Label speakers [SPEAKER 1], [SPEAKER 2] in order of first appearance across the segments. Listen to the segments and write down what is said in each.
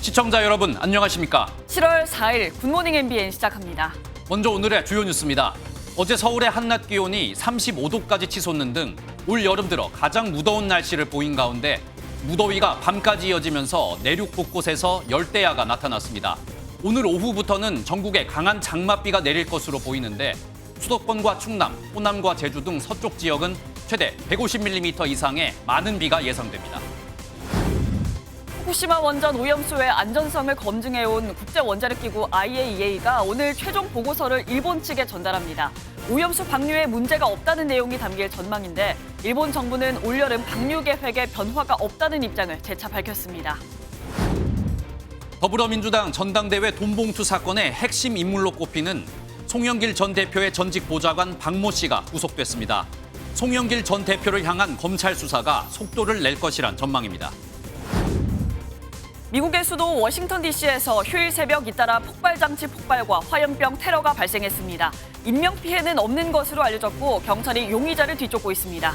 [SPEAKER 1] 시청자 여러분 안녕하십니까?
[SPEAKER 2] 7월 4일 굿모닝 MBN 시작합니다.
[SPEAKER 1] 먼저 오늘의 주요 뉴스입니다. 어제 서울의 한낮 기온이 35도까지 치솟는 등 올 여름 들어 가장 무더운 날씨를 보인 가운데 무더위가 밤까지 이어지면서 내륙 곳곳에서 열대야가 나타났습니다. 오늘 오후부터는 전국에 강한 장맛비가 내릴 것으로 보이는데 수도권과 충남, 호남과 제주 등 서쪽 지역은 최대 150mm 이상의 많은 비가 예상됩니다.
[SPEAKER 2] 후쿠시마 원전 오염수의 안전성을 검증해온 국제원자력기구 IAEA가 오늘 최종 보고서를 일본 측에 전달합니다. 오염수 방류에 문제가 없다는 내용이 담길 전망인데 일본 정부는 올여름 방류 계획에 변화가 없다는 입장을 재차 밝혔습니다.
[SPEAKER 1] 더불어민주당 전당대회 돈봉투 사건의 핵심 인물로 꼽히는 송영길 전 대표의 전직 보좌관 박모 씨가 구속됐습니다. 송영길 전 대표를 향한 검찰 수사가 속도를 낼 것이란 전망입니다.
[SPEAKER 2] 미국의 수도 워싱턴 DC에서 휴일 새벽 잇따라 폭발장치 폭발과 화염병 테러가 발생했습니다. 인명피해는 없는 것으로 알려졌고 경찰이 용의자를 뒤쫓고 있습니다.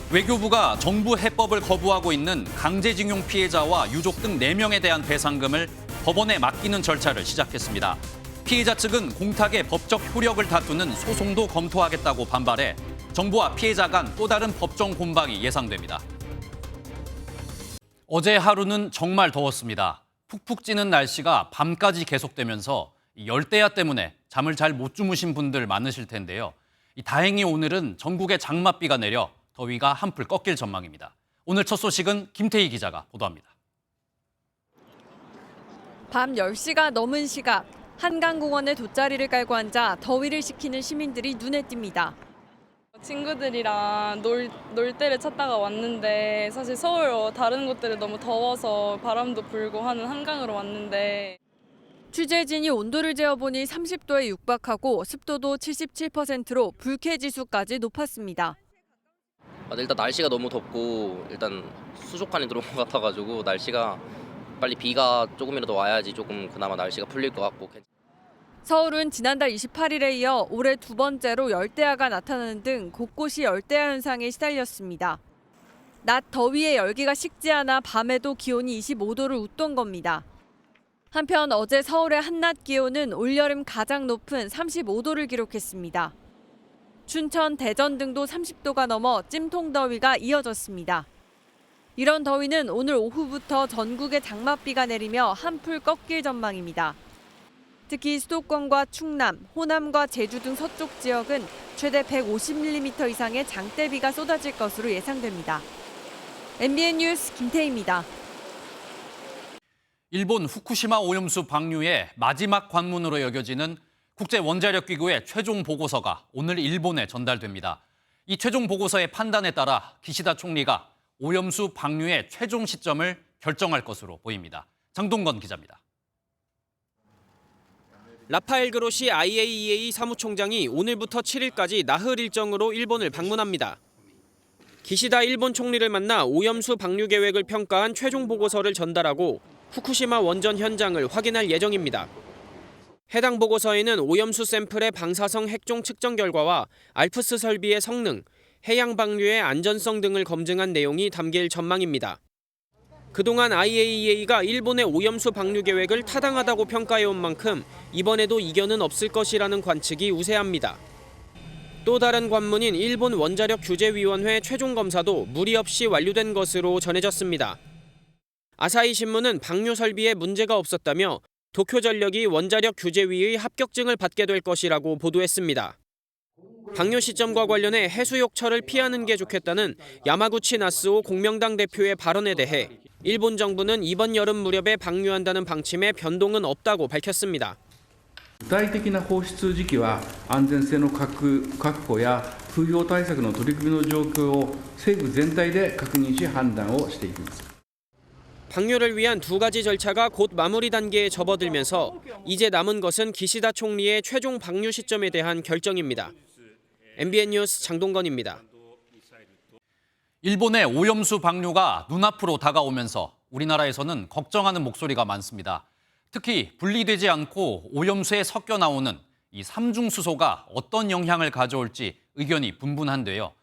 [SPEAKER 1] 외교부가 정부 해법을 거부하고 있는 강제징용 피해자와 유족 등 4명에 대한 배상금을 법원에 맡기는 절차를 시작했습니다. 피해자 측은 공탁의 법적 효력을 다투는 소송도 검토하겠다고 반발해 정부와 피해자 간 또 다른 법정 공방이 예상됩니다. 어제 하루는 정말 더웠습니다. 푹푹 찌는 날씨가 밤까지 계속되면서 열대야 때문에 잠을 잘 못 주무신 분들 많으실 텐데요. 다행히 오늘은 전국에 장맛비가 내려 더위가 한풀 꺾일 전망입니다. 오늘 첫 소식은 김태희 기자가 보도합니다.
[SPEAKER 3] 밤 10시가 넘은 시각, 한강공원에 돗자리를 깔고 앉아 더위를 식히는 시민들이 눈에 띕니다.
[SPEAKER 4] 친구들이랑 놀 때를 찾다가 왔는데 사실 서울 다른 곳들은 너무 더워서 바람도 불고 하는 한강으로 왔는데
[SPEAKER 3] 취재진이 온도를 재어보니 30도에 육박하고 습도도 77%로 불쾌지수까지 높았습니다.
[SPEAKER 5] 일단 날씨가 너무 덥고 일단 수족관에 들어온 것 같아가지고 날씨가 빨리 비가 조금이라도 와야지 조금 그나마 날씨가 풀릴 것 같고.
[SPEAKER 3] 서울은 지난달 28일에 이어 올해 두 번째로 열대야가 나타나는 등 곳곳이 열대야 현상에 시달렸습니다. 낮 더위에 열기가 식지 않아 밤에도 기온이 25도를 웃돈 겁니다. 한편 어제 서울의 한낮 기온은 올여름 가장 높은 35도를 기록했습니다. 춘천, 대전 등도 30도가 넘어 찜통더위가 이어졌습니다. 이런 더위는 오늘 오후부터 전국에 장맛비가 내리며 한풀 꺾일 전망입니다. 특히 수도권과 충남, 호남과 제주 등 서쪽 지역은 최대 150mm 이상의 장대비가 쏟아질 것으로 예상됩니다. MBN 뉴스 김태희입니다.
[SPEAKER 1] 일본 후쿠시마 오염수 방류의 마지막 관문으로 여겨지는 국제원자력기구의 최종 보고서가 오늘 일본에 전달됩니다. 이 최종 보고서의 판단에 따라 기시다 총리가 오염수 방류의 최종 시점을 결정할 것으로 보입니다. 장동건 기자입니다.
[SPEAKER 6] 라파엘 그로시 IAEA 사무총장이 오늘부터 7일까지 나흘 일정으로 일본을 방문합니다. 기시다 일본 총리를 만나 오염수 방류 계획을 평가한 최종 보고서를 전달하고 후쿠시마 원전 현장을 확인할 예정입니다. 해당 보고서에는 오염수 샘플의 방사성 핵종 측정 결과와 알프스 설비의 성능, 해양 방류의 안전성 등을 검증한 내용이 담길 전망입니다. 그동안 IAEA가 일본의 오염수 방류 계획을 타당하다고 평가해온 만큼 이번에도 이견은 없을 것이라는 관측이 우세합니다. 또 다른 관문인 일본 원자력 규제위원회 최종 검사도 무리 없이 완료된 것으로 전해졌습니다. 아사히 신문은 방류 설비에 문제가 없었다며 도쿄전력이 원자력 규제위의 합격증을 받게 될 것이라고 보도했습니다. 방류 시점과 관련해 해수욕철을 피하는 게 좋겠다는 야마구치 나스오 공명당 대표의 발언에 대해 일본 정부는 이번 여름 무렵에 방류한다는 방침에 변동은 없다고 밝혔습니다.
[SPEAKER 7] 具体的な放出時期は安全性の確保や風評対策の取り組みの状況を政府全体で確認し判断をしていきます。
[SPEAKER 6] 방류를 위한 두 가지 절차가 곧 마무리 단계에 접어들면서 이제 남은 것은 기시다 총리의 최종 방류 시점에 대한 결정입니다. MBN 뉴스 장동건입니다.
[SPEAKER 1] 일본의 오염수 방류가 눈앞으로 다가오면서 우리나라에서는 걱정하는 목소리가 많습니다. 특히 분리되지 않고 오염수에 섞여 나오는 이 삼중수소가 어떤 영향을 가져올지 의견이 분분한데요.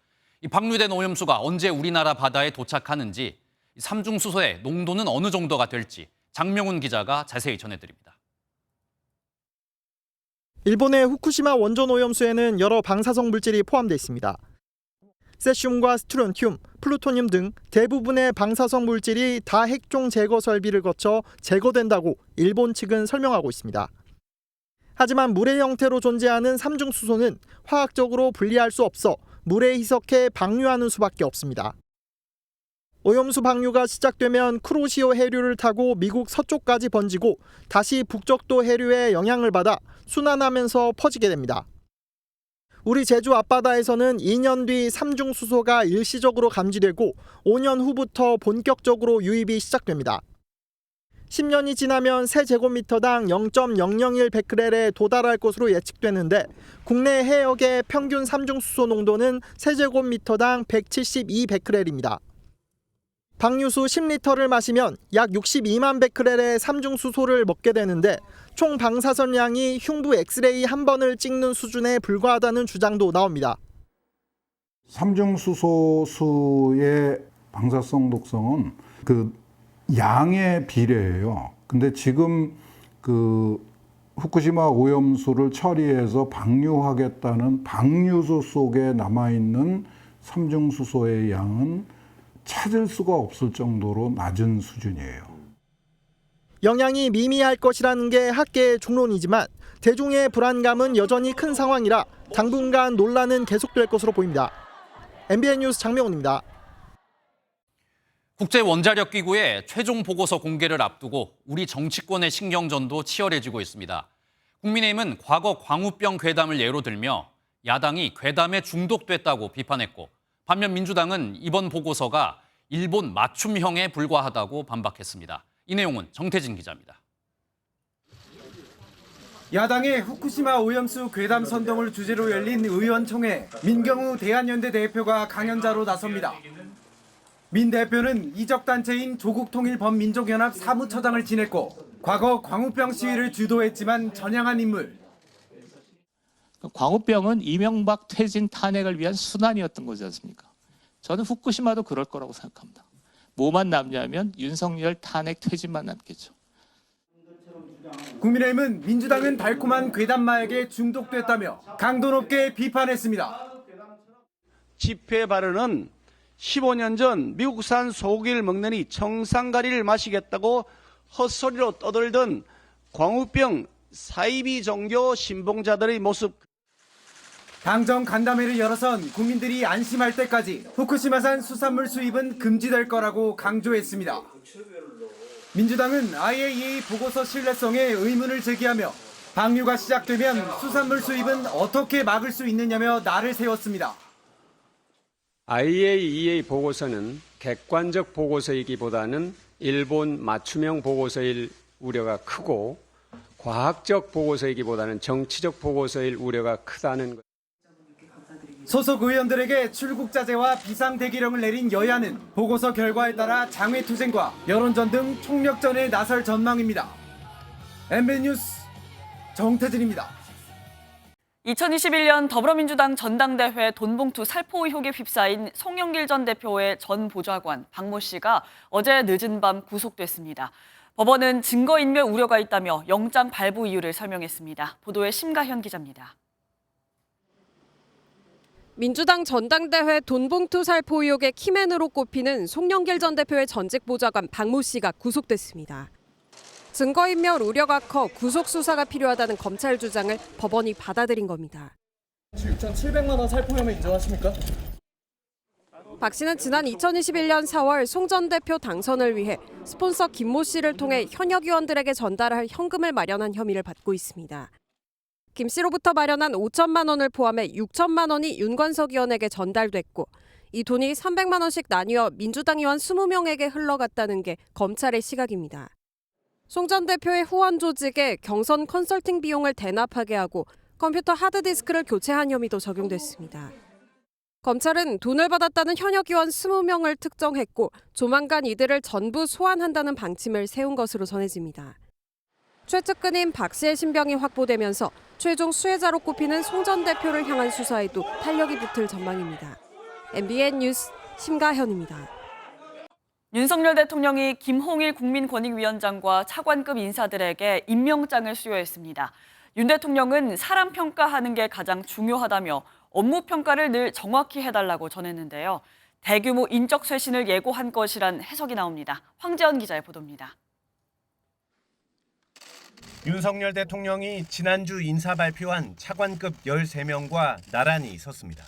[SPEAKER 1] 이 방류된 오염수가 언제 우리나라 바다에 도착하는지, 삼중수소의 농도는 어느 정도가 될지 장명훈 기자가 자세히 전해드립니다.
[SPEAKER 8] 일본의 후쿠시마 원전 오염수에는 여러 방사성 물질이 포함되어 있습니다. 세슘과 스트론튬, 플루토늄 등 대부분의 방사성 물질이 다핵종 제거 설비를 거쳐 제거된다고 일본 측은 설명하고 있습니다. 하지만 물의 형태로 존재하는 삼중수소는 화학적으로 분리할 수 없어 물에 희석해 방류하는 수밖에 없습니다. 오염수 방류가 시작되면 쿠로시오 해류를 타고 미국 서쪽까지 번지고 다시 북적도 해류의 영향을 받아 순환하면서 퍼지게 됩니다. 우리 제주 앞바다에서는 2년 뒤 삼중수소가 일시적으로 감지되고 5년 후부터 본격적으로 유입이 시작됩니다. 10년이 지나면 세제곱미터당 0.001 베크렐에 도달할 것으로 예측되는데 국내 해역의 평균 삼중수소 농도는 세제곱미터당 172 베크렐입니다. 방류수 10리터를 마시면 약 62만 베크렐의 삼중수소를 먹게 되는데 총 방사선량이 흉부 엑스레이 한 번을 찍는 수준에 불과하다는 주장도 나옵니다.
[SPEAKER 9] 삼중수소수의 방사성 독성은 그 양의 비례예요. 근데 지금 그 후쿠시마 오염수를 처리해서 방류하겠다는 방류수 속에 남아있는 삼중수소의 양은 찾을 수가 없을 정도로 낮은 수준이에요.
[SPEAKER 8] 영향이 미미할 것이라는 게 학계의 중론이지만 대중의 불안감은 여전히 큰 상황이라 당분간 논란은 계속될 것으로 보입니다. MBN 뉴스 장명훈입니다.
[SPEAKER 1] 국제원자력기구의 최종 보고서 공개를 앞두고 우리 정치권의 신경전도 치열해지고 있습니다. 국민의힘은 과거 광우병 괴담을 예로 들며 야당이 괴담에 중독됐다고 비판했고 반면 민주당은 이번 보고서가 일본 맞춤형에 불과하다고 반박했습니다. 이 내용은 정태진 기자입니다.
[SPEAKER 10] 야당의 후쿠시마 오염수 괴담 선동을 주제로 열린 의원총회, 민경우 대한연대 대표가 강연자로 나섭니다. 민 대표는 이적단체인 조국통일범민족연합 사무처장을 지냈고 과거 광우병 시위를 주도했지만 전향한 인물.
[SPEAKER 11] 광우병은 이명박 퇴진 탄핵을 위한 순환이었던 거지 않습니까? 저는 후쿠시마도 그럴 거라고 생각합니다. 뭐만 남냐면 윤석열 탄핵 퇴진만 남겠죠.
[SPEAKER 10] 국민의힘은 민주당은 달콤한 괴담마약에 중독됐다며 강도 높게 비판했습니다.
[SPEAKER 12] 집회 발언은 15년 전 미국산 소고기를 먹느니 청산가리를 마시겠다고 헛소리로 떠들던 광우병 사이비 종교 신봉자들의 모습.
[SPEAKER 10] 당정 간담회를 열어선 국민들이 안심할 때까지 후쿠시마산 수산물 수입은 금지될 거라고 강조했습니다. 민주당은 IAEA 보고서 신뢰성에 의문을 제기하며 방류가 시작되면 수산물 수입은 어떻게 막을 수 있느냐며 날을 세웠습니다.
[SPEAKER 13] IAEA 보고서는 객관적 보고서이기보다는 일본 맞춤형 보고서일 우려가 크고 과학적 보고서이기보다는 정치적 보고서일 우려가 크다는 것.
[SPEAKER 10] 소속 의원들에게 출국자제와 비상대기령을 내린 여야는 보고서 결과에 따라 장외투쟁과 여론전 등 총력전에 나설 전망입니다. MBN 뉴스 정태진입니다.
[SPEAKER 2] 2021년 더불어민주당 전당대회 돈봉투 살포 의혹에 휩싸인 송영길 전 대표의 전 보좌관 박모 씨가 어제 늦은 밤 구속됐습니다. 법원은 증거인멸 우려가 있다며 영장 발부 이유를 설명했습니다. 보도에 심가현 기자입니다.
[SPEAKER 3] 민주당 전당대회 돈봉투 살포 의혹의 키맨으로 꼽히는 송영길 전 대표의 전직 보좌관 박모 씨가 구속됐습니다. 증거인멸 우려가 커 구속 수사가 필요하다는 검찰 주장을 법원이 받아들인 겁니다.
[SPEAKER 10] 6,700만 원 살포 혐의 인정하십니까?
[SPEAKER 3] 박 씨는 지난 2021년 4월 송 전 대표 당선을 위해 스폰서 김모 씨를 통해 현역 의원들에게 전달할 현금을 마련한 혐의를 받고 있습니다. 김 씨로부터 마련한 5천만 원을 포함해 6천만 원이 윤관석 의원에게 전달됐고 이 돈이 300만 원씩 나뉘어 민주당 의원 20명에게 흘러갔다는 게 검찰의 시각입니다. 송 전 대표의 후원 조직에 경선 컨설팅 비용을 대납하게 하고 컴퓨터 하드디스크를 교체한 혐의도 적용됐습니다. 검찰은 돈을 받았다는 현역 의원 20명을 특정했고 조만간 이들을 전부 소환한다는 방침을 세운 것으로 전해집니다. 최측근인 박 씨의 신병이 확보되면서 최종 수혜자로 꼽히는 송 전 대표를 향한 수사에도 탄력이 붙을 전망입니다. MBN 뉴스 심가현입니다.
[SPEAKER 2] 윤석열 대통령이 김홍일 국민권익위원장과 차관급 인사들에게 임명장을 수여했습니다. 윤 대통령은 사람 평가하는 게 가장 중요하다며 업무 평가를 늘 정확히 해달라고 전했는데요. 대규모 인적 쇄신을 예고한 것이란 해석이 나옵니다. 황재원 기자의 보도입니다.
[SPEAKER 14] 윤석열 대통령이 지난주 인사 발표한 차관급 13명과 나란히 섰습니다.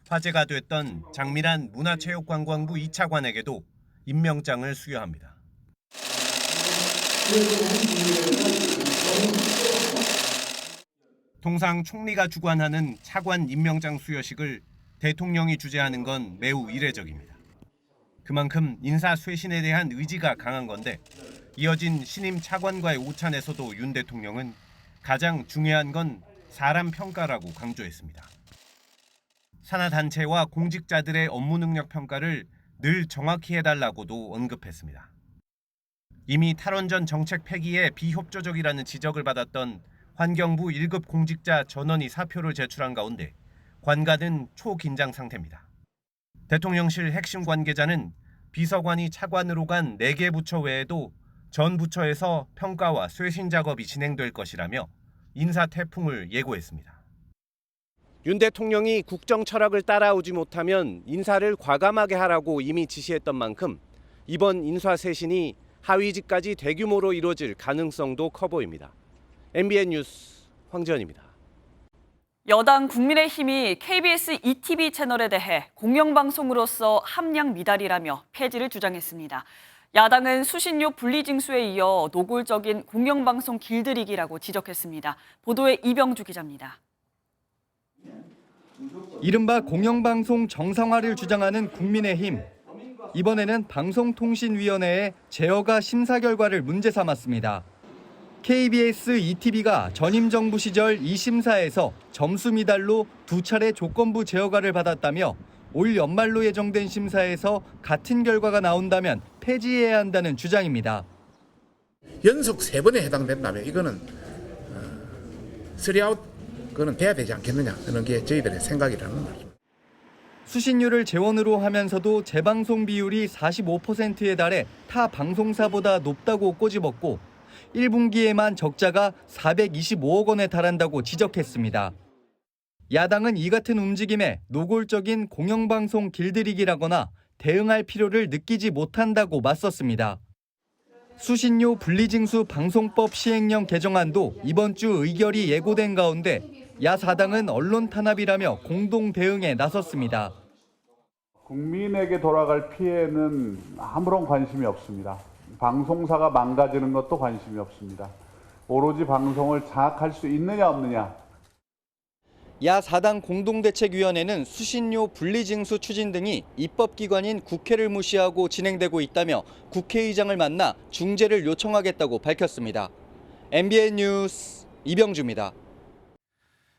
[SPEAKER 14] 화제가 됐던 장미란 문화체육관광부 2차관에게도 임명장을 수여합니다. 통상 총리가 주관하는 차관 임명장 수여식을 대통령이 주재하는 건 매우 이례적입니다. 그만큼 인사 쇄신에 대한 의지가 강한 건데 이어진 신임 차관과의 오찬에서도 윤 대통령은 가장 중요한 건 사람 평가라고 강조했습니다. 산하단체와 공직자들의 업무 능력 평가를 늘 정확히 해달라고도 언급했습니다. 이미 탈원전 정책 폐기에 비협조적이라는 지적을 받았던 환경부 1급 공직자 전원이 사표를 제출한 가운데 관가는 초긴장 상태입니다. 대통령실 핵심 관계자는 비서관이 차관으로 간 4개 부처 외에도 전 부처에서 평가와 쇄신 작업이 진행될 것이라며 인사 태풍을 예고했습니다. 윤 대통령이 국정 철학을 따라오지 못하면 인사를 과감하게 하라고 이미 지시했던 만큼 이번 인사 쇄신이 하위직까지 대규모로 이루어질 가능성도 커 보입니다. MBN 뉴스 황재원입니다.
[SPEAKER 2] 여당 국민의힘이 KBS ETV 채널에 대해 공영방송으로서 함량 미달이라며 폐지를 주장했습니다. 야당은 수신료 분리징수에 이어 노골적인 공영방송 길들이기라고 지적했습니다. 보도에 이병주 기자입니다.
[SPEAKER 15] 이른바 공영방송 정상화를 주장하는 국민의힘. 이번에는 방송통신위원회의 제어가 심사 결과를 문제 삼았습니다. KBS ETV가 전임 정부 시절 이 심사에서 점수 미달로 2차례 조건부 제어가를 받았다며 올 연말로 예정된 심사에서 같은 결과가 나온다면 폐지해야 한다는 주장입니다.
[SPEAKER 16] 연속 3번에 해당된다면 이거는 3아웃 그거는 돼야 되지 않겠느냐 하는 게 저희들의 생각이라는 말입니다.
[SPEAKER 15] 수신료를 재원으로 하면서도 재방송 비율이 45%에 달해 타 방송사보다 높다고 꼬집었고 1분기에만 적자가 425억 원에 달한다고 지적했습니다. 야당은 이 같은 움직임에 노골적인 공영방송 길들이기라거나 대응할 필요를 느끼지 못한다고 맞섰습니다. 수신료 분리징수 방송법 시행령 개정안도 이번 주 의결이 예고된 가운데 야4당은 언론 탄압이라며 공동 대응에 나섰습니다.
[SPEAKER 17] 국민에게 돌아갈 피해는 아무런 관심이 없습니다. 방송사가 망가지는 것도 관심이 없습니다. 오로지 방송을 장악할 수 있느냐 없느냐.
[SPEAKER 15] 야4당 공동대책위원회는 수신료 분리징수 추진 등이 입법기관인 국회를 무시하고 진행되고 있다며 국회의장을 만나 중재를 요청하겠다고 밝혔습니다. MBN 뉴스 이병주입니다.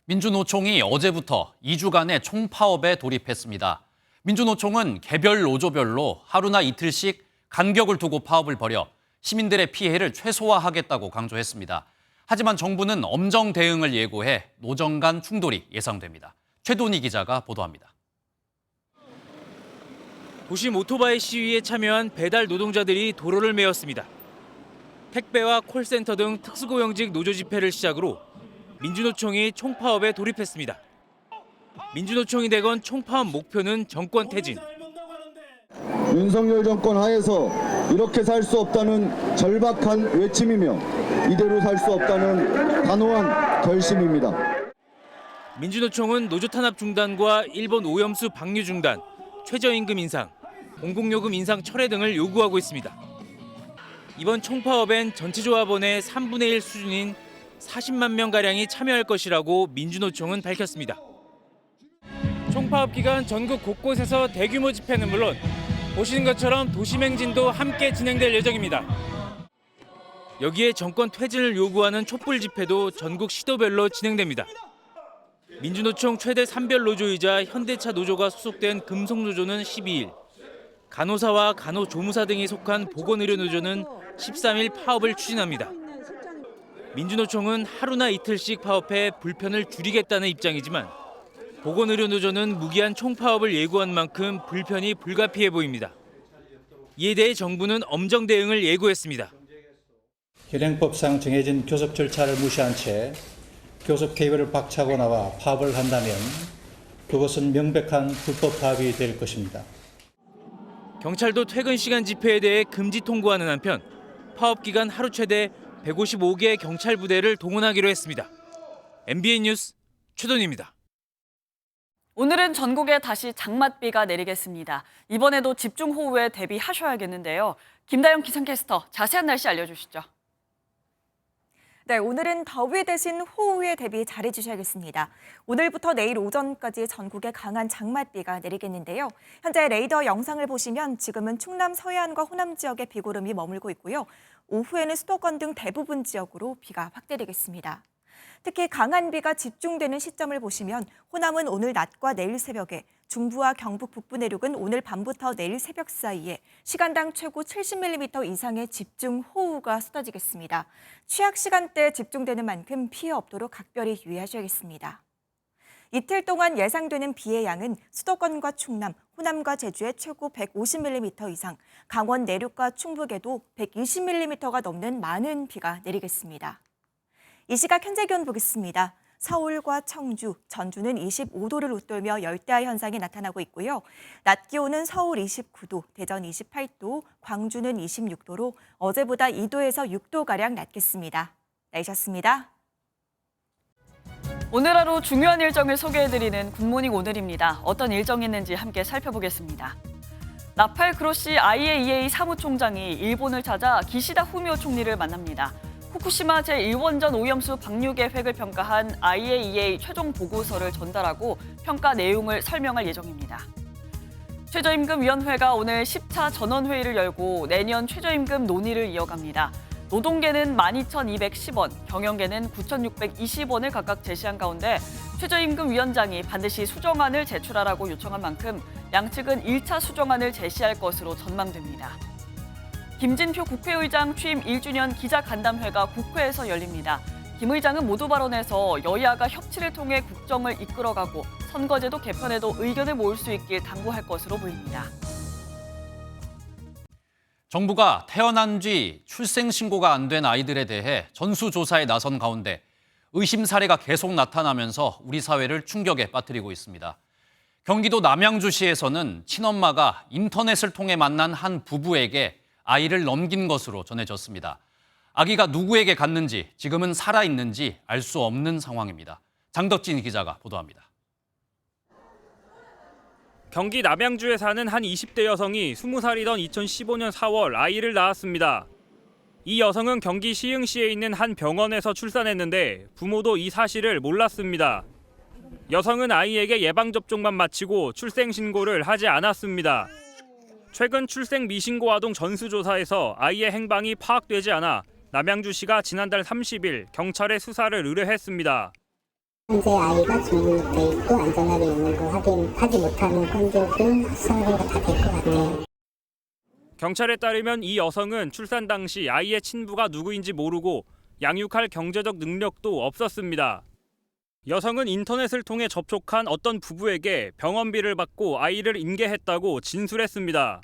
[SPEAKER 1] 민주노총이 어제부터 2주간의 총파업에 돌입했습니다. 민주노총은 개별 노조별로 하루나 이틀씩 간격을 두고 파업을 벌여 시민들의 피해를 최소화하겠다고 강조했습니다. 하지만 정부는 엄정 대응을 예고해 노정 간 충돌이 예상됩니다. 최돈희 기자가 보도합니다.
[SPEAKER 6] 도심 오토바이 시위에 참여한 배달 노동자들이 도로를 메웠습니다. 택배와 콜센터 등 특수고용직 노조 집회를 시작으로 민주노총이 총파업에 돌입했습니다. 민주노총이 내건 총파업 목표는 정권 퇴진.
[SPEAKER 18] 윤석열 정권 하에서 이렇게 살 수 없다는 절박한 외침이며 이대로 살 수 없다는 단호한 결심입니다.
[SPEAKER 6] 민주노총은 노조 탄압 중단과 일본 오염수 방류 중단, 최저임금 인상, 공공요금 인상 철회 등을 요구하고 있습니다. 이번 총파업엔 전체 조합원의 3분의 1 수준인 40만 명가량이 참여할 것이라고 민주노총은 밝혔습니다. 총파업 기간 전국 곳곳에서 대규모 집회는 물론 보시는 것처럼 도심행진도 함께 진행될 예정입니다. 여기에 정권 퇴진을 요구하는 촛불 집회도 전국 시도별로 진행됩니다. 민주노총 최대 산별 노조이자 현대차 노조가 소속된 금속노조는 12일, 간호사와 간호조무사 등이 속한 보건의료노조는 13일 파업을 추진합니다. 민주노총은 하루나 이틀씩 파업해 불편을 줄이겠다는 입장이지만 보건의료노조는 무기한 총파업을 예고한 만큼 불편이 불가피해 보입니다.
[SPEAKER 19] 이에 대해 정부는 엄정 대응을 예고했습니다.
[SPEAKER 20] 현행법상 정해진 교섭 절차를 무시한 채 교섭 케이블을 박차고 나와 파업을 한다면 그것은 명백한 불법 파업이 될 것입니다.
[SPEAKER 19] 경찰도 퇴근 시간 집회에 대해 금지 통보하는 한편 파업 기간 하루 최대 155개의 경찰 부대를 동원하기로 했습니다. MBN 뉴스 최돈입니다.
[SPEAKER 2] 오늘은 전국에 다시 장맛비가 내리겠습니다. 이번에도 집중호우에 대비하셔야겠는데요. 김다영 기상캐스터 자세한 날씨 알려주시죠.
[SPEAKER 21] 네, 오늘은 더위 대신 호우에 대비 잘해주셔야겠습니다. 오늘부터 내일 오전까지 전국에 강한 장맛비가 내리겠는데요. 현재 레이더 영상을 보시면 지금은 충남 서해안과 호남 지역에 비구름이 머물고 있고요. 오후에는 수도권 등 대부분 지역으로 비가 확 내리겠습니다. 특히 강한 비가 집중되는 시점을 보시면 호남은 오늘 낮과 내일 새벽에, 중부와 경북 북부 내륙은 오늘 밤부터 내일 새벽 사이에 시간당 최고 70mm 이상의 집중 호우가 쏟아지겠습니다. 취약 시간대에 집중되는 만큼 피해 없도록 각별히 유의하셔야겠습니다. 이틀 동안 예상되는 비의 양은 수도권과 충남, 호남과 제주에 최고 150mm 이상, 강원 내륙과 충북에도 120mm가 넘는 많은 비가 내리겠습니다. 이 시각 현재 기온 보겠습니다. 서울과 청주, 전주는 25도를 웃돌며 열대야 현상이 나타나고 있고요. 낮 기온은 서울 29도, 대전 28도, 광주는 26도로 어제보다 2도에서 6도가량 낮겠습니다. 날씨였습니다.
[SPEAKER 2] 오늘 하루 중요한 일정을 소개해드리는 굿모닝 오늘입니다. 어떤 일정이 있는지 함께 살펴보겠습니다. 라팔 그로시 IAEA 사무총장이 일본을 찾아 기시다 후미오 총리를 만납니다. 후쿠시마 제1원전 오염수 방류 계획을 평가한 IAEA 최종 보고서를 전달하고 평가 내용을 설명할 예정입니다. 최저임금위원회가 오늘 10차 전원회의를 열고 내년 최저임금 논의를 이어갑니다. 노동계는 12,210원, 경영계는 9,620원을 각각 제시한 가운데 최저임금위원장이 반드시 수정안을 제출하라고 요청한 만큼 양측은 1차 수정안을 제시할 것으로 전망됩니다. 김진표 국회의장 취임 1주년 기자간담회가 국회에서 열립니다. 김 의장은 모두 발언에서 여야가 협치를 통해 국정을 이끌어가고 선거제도 개편에도 의견을 모을 수 있길 당부할 것으로 보입니다.
[SPEAKER 1] 정부가 태어난 뒤 출생 신고가 안 된 아이들에 대해 전수조사에 나선 가운데 의심 사례가 계속 나타나면서 우리 사회를 충격에 빠뜨리고 있습니다. 경기도 남양주시에서는 친엄마가 인터넷을 통해 만난 한 부부에게 아이를 넘긴 것으로 전해졌습니다. 아기가 누구에게 갔는지, 지금은 살아있는지 알 수 없는 상황입니다. 장덕진 기자가 보도합니다.
[SPEAKER 22] 경기 남양주에 사는 한 20대 여성이 20살이던 2015년 4월 아이를 낳았습니다. 이 여성은 경기 시흥시에 있는 한 병원에서 출산했는데 부모도 이 사실을 몰랐습니다. 여성은 아이에게 예방접종만 마치고 출생신고를 하지 않았습니다. 최근 출생 미신고 아동 전수조사에서 아이의 행방이 파악되지 않아 남양주시가 지난달 30일 경찰에 수사를 의뢰했습니다.
[SPEAKER 23] 현재 아이가 중국돼 있고 안전하게 있는 거 확인하지 못하는 건조도 수사가 다 될 것 같네요.
[SPEAKER 22] 경찰에 따르면 이 여성은 출산 당시 아이의 친부가 누구인지 모르고 양육할 경제적 능력도 없었습니다. 여성은 인터넷을 통해 접촉한 어떤 부부에게 병원비를 받고 아이를 인계했다고 진술했습니다.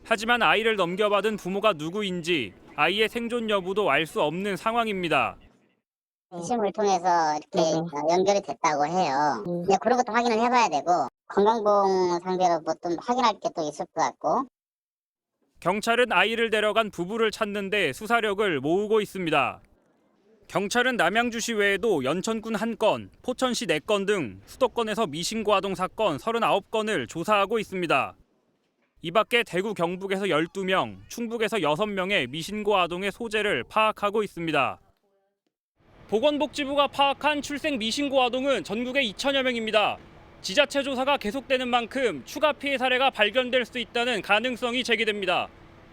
[SPEAKER 22] 하지만 아이를 넘겨받은 부모가 누구인지 아이의 생존 여부도 알 수 없는 상황입니다.
[SPEAKER 23] 시험을 통해서 이렇게 연결이 됐다고 해요. 근데 그런 것도 확인을 해봐야 되고 건강보험 상대로 뭐 좀 확인할 게 또 있을 것 같고.
[SPEAKER 22] 경찰은 아이를 데려간 부부를 찾는 데 수사력을 모으고 있습니다. 경찰은 남양주시 외에도 연천군 1건, 포천시 4건 등 수도권에서 미신고 아동 사건 39건을 조사하고 있습니다. 이 밖에 대구 경북에서 12명, 충북에서 6명의 미신고 아동의 소재를 파악하고 있습니다. 보건복지부가 파악한 출생 미신고 아동은 전국에 2천여 명입니다. 지자체 조사가 계속되는 만큼 추가 피해 사례가 발견될 수 있다는 가능성이 제기됩니다.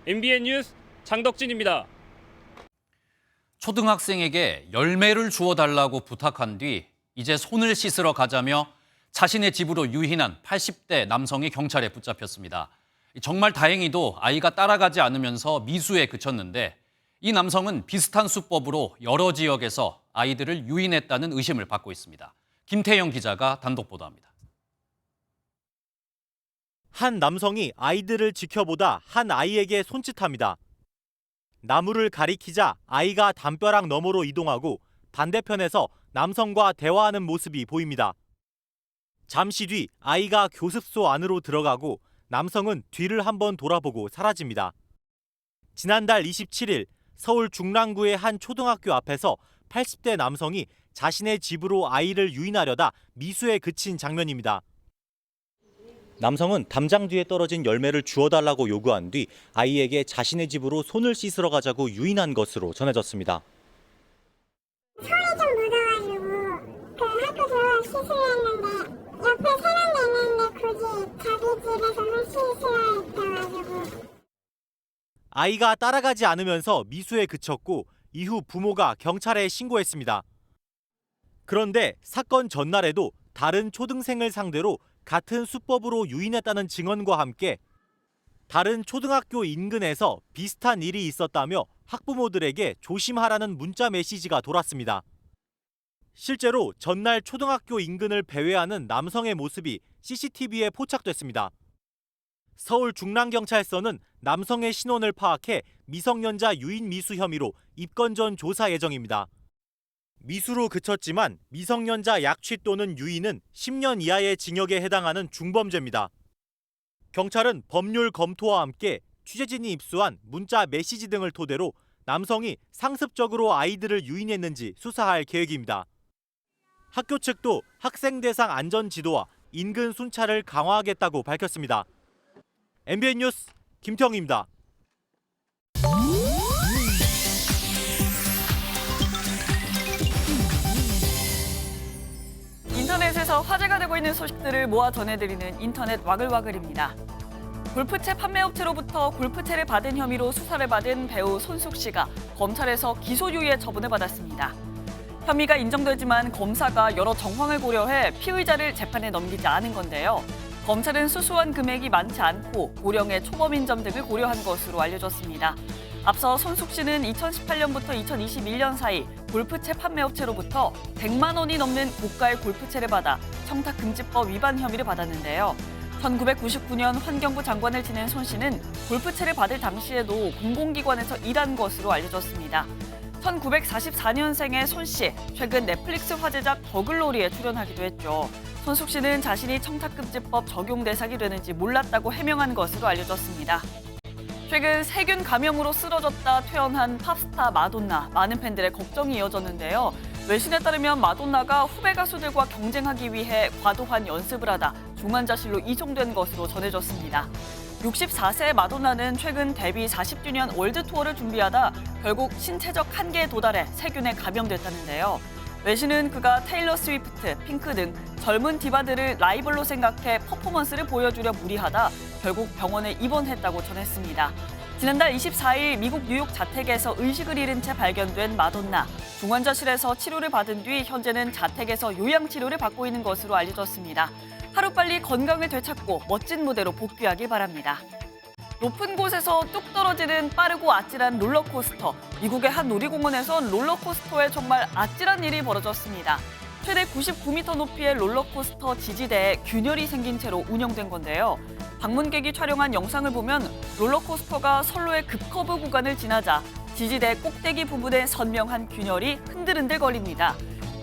[SPEAKER 22] MBN 뉴스 장덕진입니다.
[SPEAKER 1] 초등학생에게 열매를 주워달라고 부탁한 뒤 이제 손을 씻으러 가자며 자신의 집으로 유인한 80대 남성이 경찰에 붙잡혔습니다. 정말 다행히도 아이가 따라가지 않으면서 미수에 그쳤는데 이 남성은 비슷한 수법으로 여러 지역에서 아이들을 유인했다는 의심을 받고 있습니다. 김태영 기자가 단독 보도합니다.
[SPEAKER 4] 한 남성이 아이들을 지켜보다 한 아이에게 손짓합니다. 나무를 가리키자 아이가 담벼락 너머로 이동하고 반대편에서 남성과 대화하는 모습이 보입니다. 잠시 뒤 아이가 교습소 안으로 들어가고 남성은 뒤를 한번 돌아보고 사라집니다. 지난달 27일 서울 중랑구의 한 초등학교 앞에서 80대 남성이 자신의 집으로 아이를 유인하려다 미수에 그친 장면입니다. 남성은 담장 뒤에 떨어진 열매를 주워달라고 요구한 뒤 아이에게 자신의 집으로 손을 씻으러 가자고 유인한 것으로 전해졌습니다.
[SPEAKER 5] 손이 좀 묻어가지고 학교 씻으려 했는데 옆에 세면대 있는데 굳이 자기 집에서 씻으려 했다가지고.
[SPEAKER 4] 아이가 따라가지 않으면서 미수에 그쳤고 이후 부모가 경찰에 신고했습니다. 그런데 사건 전날에도 다른 초등생을 상대로 같은 수법으로 유인했다는 증언과 함께 다른 초등학교 인근에서 비슷한 일이 있었다며 학부모들에게 조심하라는 문자 메시지가 돌았습니다. 실제로 전날 초등학교 인근을 배회하는 남성의 모습이 CCTV에 포착됐습니다. 서울 중랑경찰서는 남성의 신원을 파악해 미성년자 유인 미수 혐의로 입건 전 조사 예정입니다. 미수로 그쳤지만 미성년자 약취 또는 유인은 10년 이하의 징역에 해당하는 중범죄입니다. 경찰은 법률 검토와 함께 취재진이 입수한 문자 메시지 등을 토대로 남성이 상습적으로 아이들을 유인했는지 수사할 계획입니다. 학교 측도 학생 대상 안전 지도와 인근 순찰을 강화하겠다고 밝혔습니다. MBN 뉴스 김태형입니다.
[SPEAKER 2] 인터넷에서 화제가 되고 있는 소식들을 모아 전해드리는 인터넷 와글와글입니다. 골프채 판매업체로부터 골프채를 받은 혐의로 수사를 받은 배우 손숙 씨가 검찰에서 기소유예 처분을 받았습니다. 혐의가 인정되지만 검사가 여러 정황을 고려해 피의자를 재판에 넘기지 않은 건데요. 검찰은 수수한 금액이 많지 않고 고령의 초범인 점 등을 고려한 것으로 알려졌습니다. 앞서 손숙 씨는 2018년부터 2021년 사이 골프채 판매업체로부터 100만 원이 넘는 고가의 골프채를 받아 청탁금지법 위반 혐의를 받았는데요. 1999년 환경부 장관을 지낸 손 씨는 골프채를 받을 당시에도 공공기관에서 일한 것으로 알려졌습니다. 1944년생의 손 씨, 최근 넷플릭스 화제작 더글로리에 출연하기도 했죠. 손숙 씨는 자신이 청탁금지법 적용 대상이 되는지 몰랐다고 해명한 것으로 알려졌습니다. 최근 세균 감염으로 쓰러졌다 퇴원한 팝스타 마돈나, 많은 팬들의 걱정이 이어졌는데요. 외신에 따르면 마돈나가 후배 가수들과 경쟁하기 위해 과도한 연습을 하다 중환자실로 이송된 것으로 전해졌습니다. 64세의 마돈나는 최근 데뷔 40주년 월드 투어를 준비하다 결국 신체적 한계에 도달해 세균에 감염됐다는데요. 외신은 그가 테일러 스위프트, 핑크 등 젊은 디바들을 라이벌로 생각해 퍼포먼스를 보여주려 무리하다 결국 병원에 입원했다고 전했습니다. 지난달 24일 미국 뉴욕 자택에서 의식을 잃은 채 발견된 마돈나. 중환자실에서 치료를 받은 뒤 현재는 자택에서 요양치료를 받고 있는 것으로 알려졌습니다. 하루빨리 건강을 되찾고 멋진 무대로 복귀하길 바랍니다. 높은 곳에서 뚝 떨어지는 빠르고 아찔한 롤러코스터. 미국의 한 놀이공원에선 롤러코스터에 정말 아찔한 일이 벌어졌습니다. 최대 99m 높이의 롤러코스터 지지대에 균열이 생긴 채로 운영된 건데요. 방문객이 촬영한 영상을 보면 롤러코스터가 선로의 급커브 구간을 지나자 지지대 꼭대기 부분에 선명한 균열이 흔들흔들 거립니다.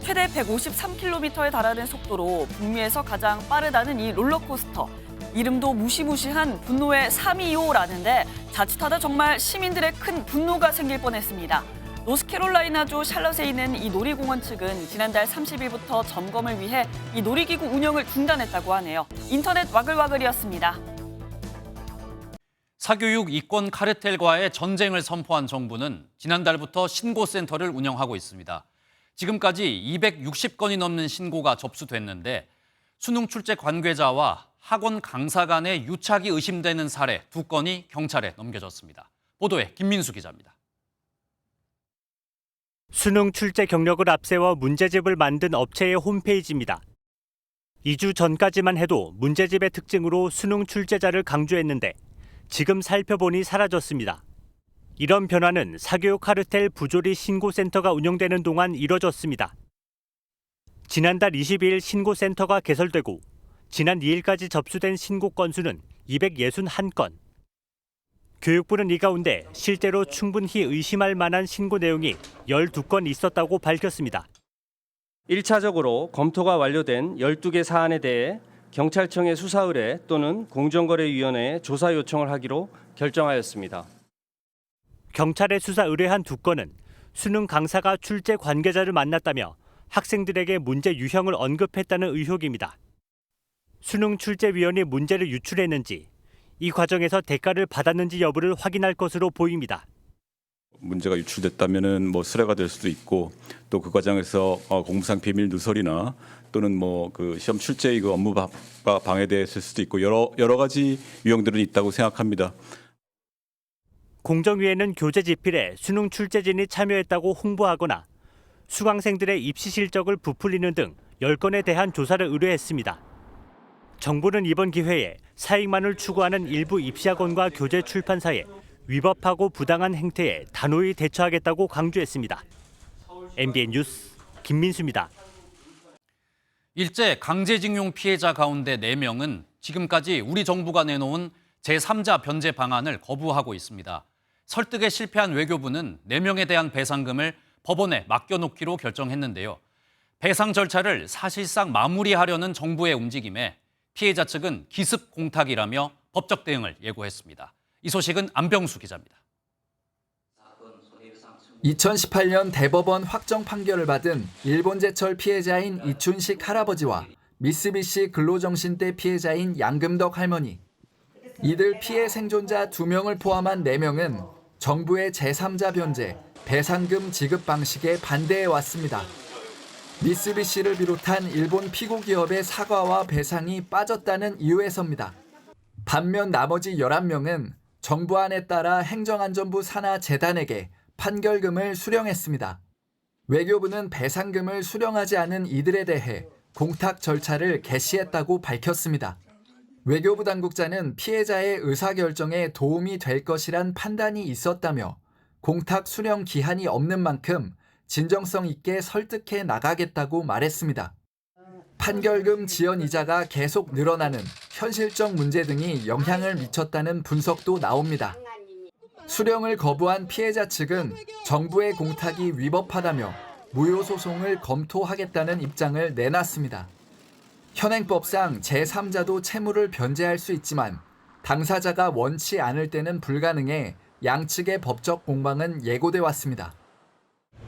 [SPEAKER 2] 최대 153km에 달하는 속도로 북미에서 가장 빠르다는 이 롤러코스터. 이름도 무시무시한 분노의 325라는데 자칫하다 정말 시민들의 큰 분노가 생길 뻔했습니다. 노스캐롤라이나주 샬럿에 있는 이 놀이공원 측은 지난달 30일부터 점검을 위해 이 놀이기구 운영을 중단했다고 하네요. 인터넷 와글와글이었습니다.
[SPEAKER 1] 사교육 이권 카르텔과의 전쟁을 선포한 정부는 지난달부터 신고센터를 운영하고 있습니다. 지금까지 260건이 넘는 신고가 접수됐는데 수능 출제 관계자와 학원 강사 간의 유착이 의심되는 사례 2건이 경찰에 넘겨졌습니다. 보도에 김민수 기자입니다.
[SPEAKER 7] 수능 출제 경력을 앞세워 문제집을 만든 업체의 홈페이지입니다. 2주 전까지만 해도 문제집의 특징으로 수능 출제자를 강조했는데 지금 살펴보니 사라졌습니다. 이런 변화는 사교육 카르텔 부조리 신고센터가 운영되는 동안 이뤄졌습니다. 지난달 22일 신고센터가 개설되고 지난 2일까지 접수된 신고 건수는 261건. 교육부는 이 가운데 실제로 충분히 의심할 만한 신고 내용이 12건 있었다고 밝혔습니다.
[SPEAKER 8] 1차적으로 검토가 완료된 12개 사안에 대해 경찰청에 수사 의뢰 또는 공정거래위원회에 조사 요청을 하기로 결정하였습니다.
[SPEAKER 7] 경찰에 수사 의뢰한 2건은 수능 강사가 출제 관계자를 만났다며 학생들에게 문제 유형을 언급했다는 의혹입니다. 수능 출제위원이 문제를 유출했는지, 이 과정에서 대가를 받았는지 여부를 확인할 것으로 보입니다.
[SPEAKER 9] 문제가 유출됐다면은 수뢰가 될 수도 있고, 또 그 과정에서 공무상 비밀 누설이나 또는 그 시험 출제의 그 업무가 방해됐을 수도 있고 여러 가지 유형들은 있다고 생각합니다.
[SPEAKER 7] 공정위에는 교재 집필에 수능 출제진이 참여했다고 홍보하거나 수강생들의 입시 실적을 부풀리는 등 10건에 대한 조사를 의뢰했습니다. 정부는 이번 기회에 사익만을 추구하는 일부 입시학원과 교재 출판사에 위법하고 부당한 행태에 단호히 대처하겠다고 강조했습니다. MBN 뉴스 김민수입니다.
[SPEAKER 1] 일제 강제징용 피해자 가운데 4명은 지금까지 우리 정부가 내놓은 제3자 변제 방안을 거부하고 있습니다. 설득에 실패한 외교부는 4명에 대한 배상금을 법원에 맡겨놓기로 결정했는데요. 배상 절차를 사실상 마무리하려는 정부의 움직임에 피해자 측은 기습 공탁이라며 법적 대응을 예고했습니다. 이 소식은 안병수 기자입니다.
[SPEAKER 11] 2018년 대법원 확정 판결을 받은 일본제철 피해자인 이춘식 할아버지와 미쓰비시 근로정신대 피해자인 양금덕 할머니. 이들 피해 생존자 2명을 포함한 4명은 정부의 제3자 변제, 배상금 지급 방식에 반대해 왔습니다. 미쓰비시를 비롯한 일본 피고 기업의 사과와 배상이 빠졌다는 이유에서입니다. 반면 나머지 11명은 정부안에 따라 행정안전부 산하 재단에게 판결금을 수령했습니다. 외교부는 배상금을 수령하지 않은 이들에 대해 공탁 절차를 개시했다고 밝혔습니다. 외교부 당국자는 피해자의 의사결정에 도움이 될 것이란 판단이 있었다며 공탁 수령 기한이 없는 만큼 진정성 있게 설득해 나가겠다고 말했습니다. 판결금 지연 이자가 계속 늘어나는 현실적 문제 등이 영향을 미쳤다는 분석도 나옵니다. 수령을 거부한 피해자 측은 정부의 공탁이 위법하다며 무효 소송을 검토하겠다는 입장을 내놨습니다. 현행법상 제3자도 채무를 변제할 수 있지만 당사자가 원치 않을 때는 불가능해 양측의 법적 공방은 예고돼 왔습니다.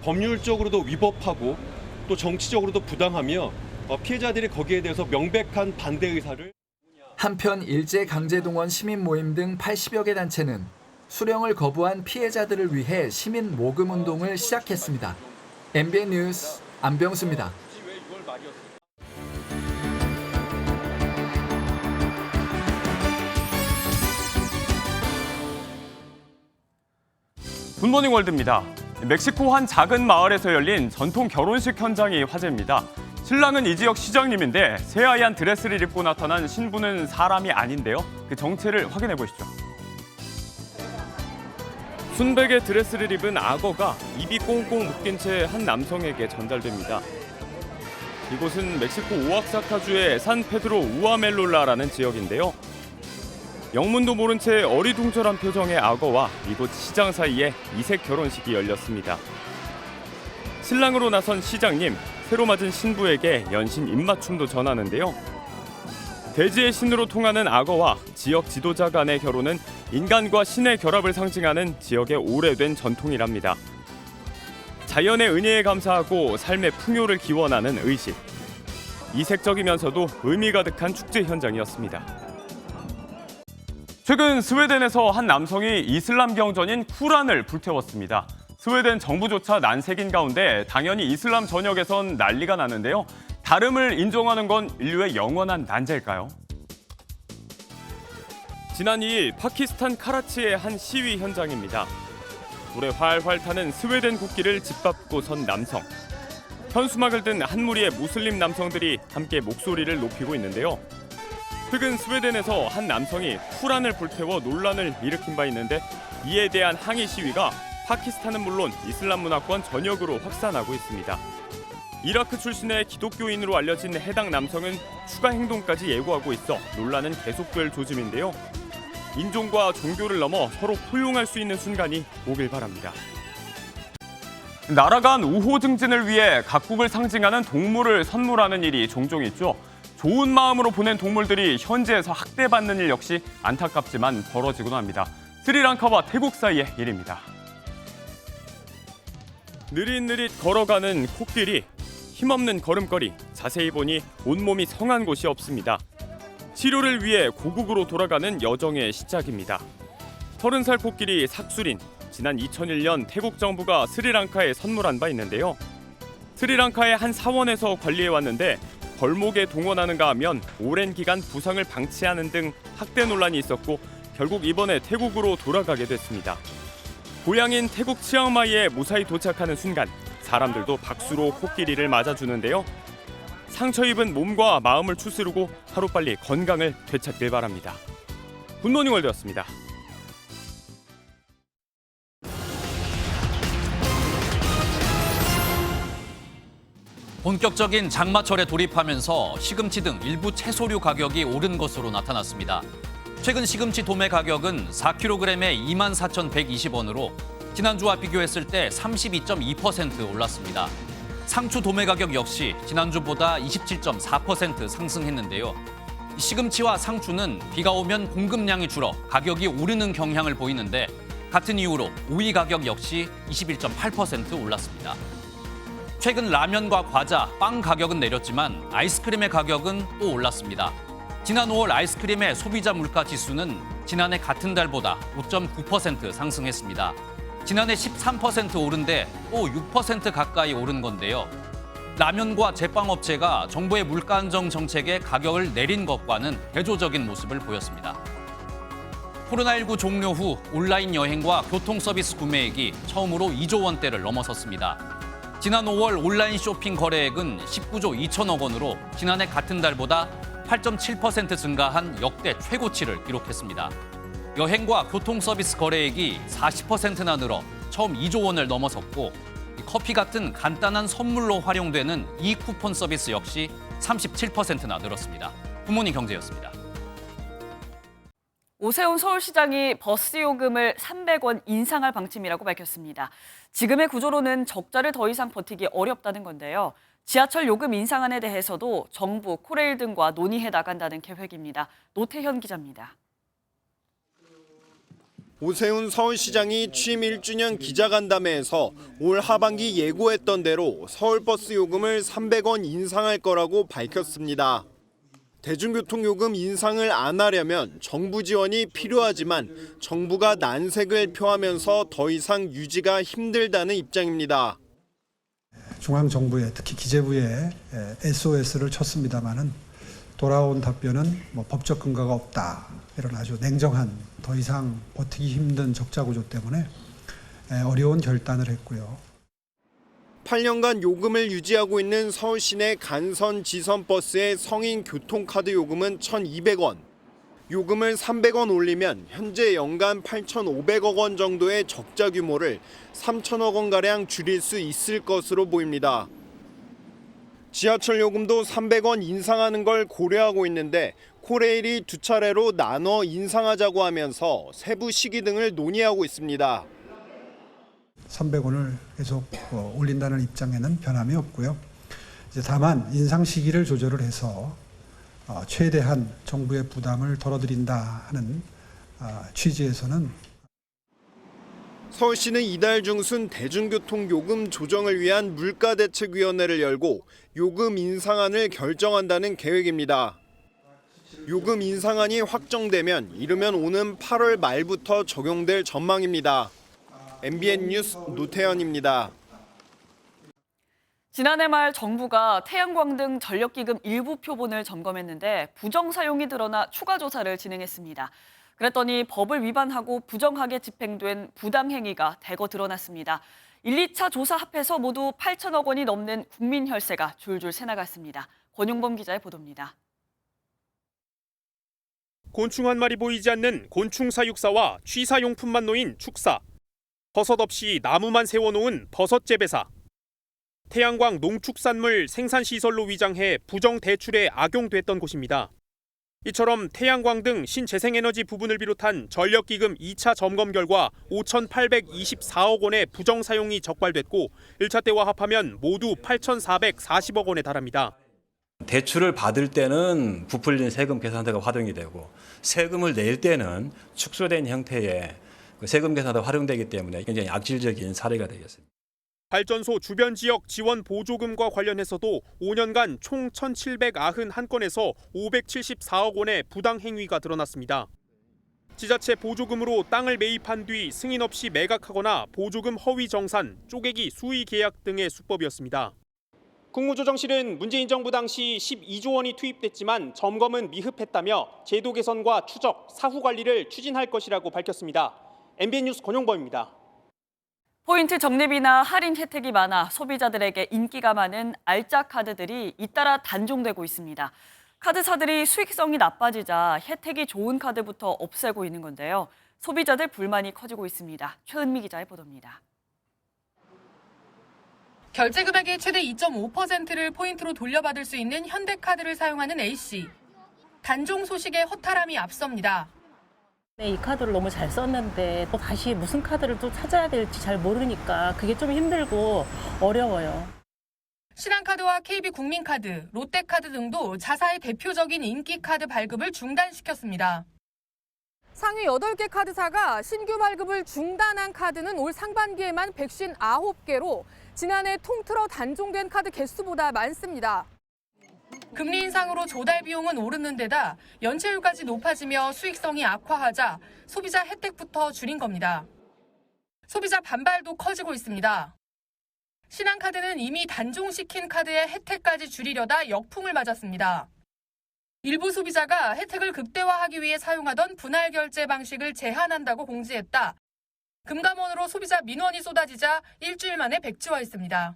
[SPEAKER 24] 법률적으로도 위법하고 또 정치적으로도 부당하며 피해자들이 거기에 대해서 명백한 반대 의사를.
[SPEAKER 11] 한편 일제강제동원 시민 모임 등 80여 개 단체는 수령을 거부한 피해자들을 위해 시민 모금 운동을 시작했습니다. MBN 뉴스 안병수입니다.
[SPEAKER 25] 굿모닝 월드입니다. 멕시코 한 작은 마을에서 열린 전통 결혼식 현장이 화제입니다. 신랑은 이 지역 시장님인데 새하얀 드레스를 입고 나타난 신부는 사람이 아닌데요. 그 정체를 확인해 보시죠. 순백의 드레스를 입은 악어가 입이 꽁꽁 묶인 채 한 남성에게 전달됩니다. 이곳은 멕시코 오아사카주의 산페드로 우아멜롤라라는 지역인데요. 영문도 모른 채 어리둥절한 표정의 악어와 이곳 시장 사이에 이색 결혼식이 열렸습니다. 신랑으로 나선 시장님, 새로 맞은 신부에게 연신 입맞춤도 전하는데요. 대지의 신으로 통하는 악어와 지역 지도자 간의 결혼은 인간과 신의 결합을 상징하는 지역의 오래된 전통이랍니다. 자연의 은혜에 감사하고 삶의 풍요를 기원하는 의식. 이색적이면서도 의미 가득한 축제 현장이었습니다. 최근 스웨덴에서 한 남성이 이슬람 경전인 쿠란을 불태웠습니다. 스웨덴 정부조차 난색인 가운데 당연히 이슬람 전역에선 난리가 나는데요. 다름을 인정하는 건 인류의 영원한 난제일까요? 지난 2일 파키스탄 카라치의 한 시위 현장입니다. 불에 활활 타는 스웨덴 국기를 짓밟고 선 남성. 현수막을 든 한 무리의 무슬림 남성들이 함께 목소리를 높이고 있는데요. 최근 스웨덴에서 한 남성이 쿠란을 불태워 논란을 일으킨 바 있는데 이에 대한 항의 시위가 파키스탄은 물론 이슬람 문화권 전역으로 확산하고 있습니다. 이라크 출신의 기독교인으로 알려진 해당 남성은 추가 행동까지 예고하고 있어 논란은 계속될 조짐인데요. 인종과 종교를 넘어 서로 포용할 수 있는 순간이 오길 바랍니다. 나라 간 우호 증진을 위해 각국을 상징하는 동물을 선물하는 일이 종종 있죠. 좋은 마음으로 보낸 동물들이 현지에서 학대받는 일 역시 안타깝지만 벌어지곤 합니다. 스리랑카와 태국 사이의 일입니다. 느릿느릿 걸어가는 코끼리, 힘없는 걸음걸이, 자세히 보니 온몸이 성한 곳이 없습니다. 치료를 위해 고국으로 돌아가는 여정의 시작입니다. 30살 코끼리 삭수린, 지난 2001년 태국 정부가 스리랑카에 선물한 바 있는데요. 스리랑카의 한 사원에서 관리해왔는데 벌목에 동원하는가 하면 오랜 기간 부상을 방치하는 등 학대 논란이 있었고 결국 이번에 태국으로 돌아가게 됐습니다. 고향인 태국 치앙마이에 무사히 도착하는 순간 사람들도 박수로 코끼리를 맞아주는데요. 상처 입은 몸과 마음을 추스르고 하루빨리 건강을 되찾길 바랍니다. 굿모닝 월드였습니다.
[SPEAKER 1] 본격적인 장마철에 돌입하면서 시금치 등 일부 채소류 가격이 오른 것으로 나타났습니다. 최근 시금치 도매 가격은 4kg에 24,120원으로 지난주와 비교했을 때 32.2% 올랐습니다. 상추 도매 가격 역시 지난주보다 27.4% 상승했는데요. 시금치와 상추는 비가 오면 공급량이 줄어 가격이 오르는 경향을 보이는데 같은 이유로 오이 가격 역시 21.8% 올랐습니다. 최근 라면과 과자, 빵 가격은 내렸지만 아이스크림의 가격은 또 올랐습니다. 지난 5월 아이스크림의 소비자 물가 지수는 지난해 같은 달보다 5.9% 상승했습니다. 지난해 13% 오른데 또 6% 가까이 오른 건데요. 라면과 제빵업체가 정부의 물가 안정 정책에 가격을 내린 것과는 대조적인 모습을 보였습니다. 코로나19 종료 후 온라인 여행과 교통 서비스 구매액이 처음으로 2조 원대를 넘어섰습니다. 지난 5월 온라인 쇼핑 거래액은 19조 2천억 원으로 지난해 같은 달보다 8.7% 증가한 역대 최고치를 기록했습니다. 여행과 교통 서비스 거래액이 40%나 늘어 처음 2조 원을 넘어섰고 커피 같은 간단한 선물로 활용되는 이 쿠폰 서비스 역시 37%나 늘었습니다. 굿모닝 경제였습니다.
[SPEAKER 2] 오세훈 서울시장이 버스 요금을 300원 인상할 방침이라고 밝혔습니다. 지금의 구조로는 적자를 더 이상 버티기 어렵다는 건데요. 지하철 요금 인상안에 대해서도 정부, 코레일 등과 논의해 나간다는 계획입니다. 노태현 기자입니다.
[SPEAKER 3] 오세훈 서울시장이 취임 1주년 기자간담회에서 올 하반기 예고했던 대로 서울버스 요금을 300원 인상할 거라고 밝혔습니다. 대중교통요금 인상을 안 하려면 정부 지원이 필요하지만 정부가 난색을 표하면서 더 이상 유지가 힘들다는 입장입니다.
[SPEAKER 10] 중앙정부에 특히 기재부에 SOS를 쳤습니다마는 돌아온 답변은 법적 근거가 없다. 이런 아주 냉정한 더 이상 버티기 힘든 적자 구조 때문에 어려운 결단을 했고요.
[SPEAKER 3] 8년간 요금을 유지하고 있는 서울시내 간선 지선버스의 성인 교통카드 요금은 1,200원. 요금을 300원 올리면 현재 연간 8,500억 원 정도의 적자 규모를 3천억 원가량 줄일 수 있을 것으로 보입니다. 지하철 요금도 300원 인상하는 걸 고려하고 있는데 코레일이 두 차례로 나눠 인상하자고 하면서 세부 시기 등을 논의하고 있습니다.
[SPEAKER 10] 300원을 계속 올린다는 입장에는 변함이 없고요. 이제 다만 인상 시기를 조절을 해서 최대한 정부의 부담을 덜어드린다 하는 취지에서는
[SPEAKER 3] 서울시는 이달 중순 대중교통 요금 조정을 위한 물가대책위원회를 열고 요금 인상안을 결정한다는 계획입니다. 요금 인상안이 확정되면 이르면 오는 8월 말부터 적용될 전망입니다. MBN 뉴스 노태현입니다.
[SPEAKER 2] 지난해 말 정부가 태양광 등 전력기금 일부 표본을 점검했는데 부정 사용이 드러나 추가 조사를 진행했습니다. 그랬더니 법을 위반하고 부정하게 집행된 부당 행위가 대거 드러났습니다. 1, 2차 조사 합해서 모두 8천억 원이 넘는 국민 혈세가 줄줄 새나갔습니다. 권용범 기자의 보도입니다.
[SPEAKER 22] 곤충 한 마리 보이지 않는 곤충 사육사와 취사용품만 놓인 축사. 버섯 없이 나무만 세워놓은 버섯 재배사.
[SPEAKER 12] 태양광 농축산물 생산시설로 위장해 부정 대출에 악용됐던 곳입니다. 이처럼 태양광 등 신재생에너지 부분을 비롯한 전력기금 2차 점검 결과 5,824억 원의 부정 사용이 적발됐고 1차 때와 합하면 모두 8,440억 원에 달합니다.
[SPEAKER 13] 대출을 받을 때는 부풀린 세금 계산대가 활용이 되고 세금을 낼 때는 축소된 형태의 세금 계산대가 활용되기 때문에 굉장히 악질적인 사례가 되겠습니다.
[SPEAKER 12] 발전소 주변 지역 지원 보조금과 관련해서도 5년간 총 1,791건에서 574억 원의 부당 행위가 드러났습니다. 지자체 보조금으로 땅을 매입한 뒤 승인 없이 매각하거나 보조금 허위 정산, 쪼개기 수의 계약 등의 수법이었습니다. 국무조정실은 문재인 정부 당시 12조 원이 투입됐지만 점검은 미흡했다며 제도 개선과 추적, 사후 관리를 추진할 것이라고 밝혔습니다. MBN 뉴스 권용범입니다.
[SPEAKER 2] 포인트 적립이나 할인 혜택이 많아 소비자들에게 인기가 많은 알짜 카드들이 잇따라 단종되고 있습니다. 카드사들이 수익성이 나빠지자 혜택이 좋은 카드부터 없애고 있는 건데요. 소비자들 불만이 커지고 있습니다. 최은미 기자의 보도입니다.
[SPEAKER 14] 결제 금액의 최대 2.5%를 포인트로 돌려받을 수 있는 현대카드를 사용하는 A씨. 단종 소식에 허탈함이 앞섭니다.
[SPEAKER 16] 네, 이 카드를 너무 잘 썼는데 또 다시 무슨 카드를 또 찾아야 될지 잘 모르니까 그게 좀 힘들고 어려워요.
[SPEAKER 14] 신한카드와 KB국민카드, 롯데카드 등도 자사의 대표적인 인기 카드 발급을 중단시켰습니다.
[SPEAKER 17] 상위 8개 카드사가 신규 발급을 중단한 카드는 올 상반기에만 159개로 지난해 통틀어 단종된 카드 개수보다 많습니다.
[SPEAKER 14] 금리 인상으로 조달 비용은 오르는 데다 연체율까지 높아지며 수익성이 악화하자 소비자 혜택부터 줄인 겁니다. 소비자 반발도 커지고 있습니다. 신한카드는 이미 단종시킨 카드의 혜택까지 줄이려다 역풍을 맞았습니다. 일부 소비자가 혜택을 극대화하기 위해 사용하던 분할 결제 방식을 제한한다고 공지했다. 금감원으로 소비자 민원이 쏟아지자 일주일 만에 백지화했습니다.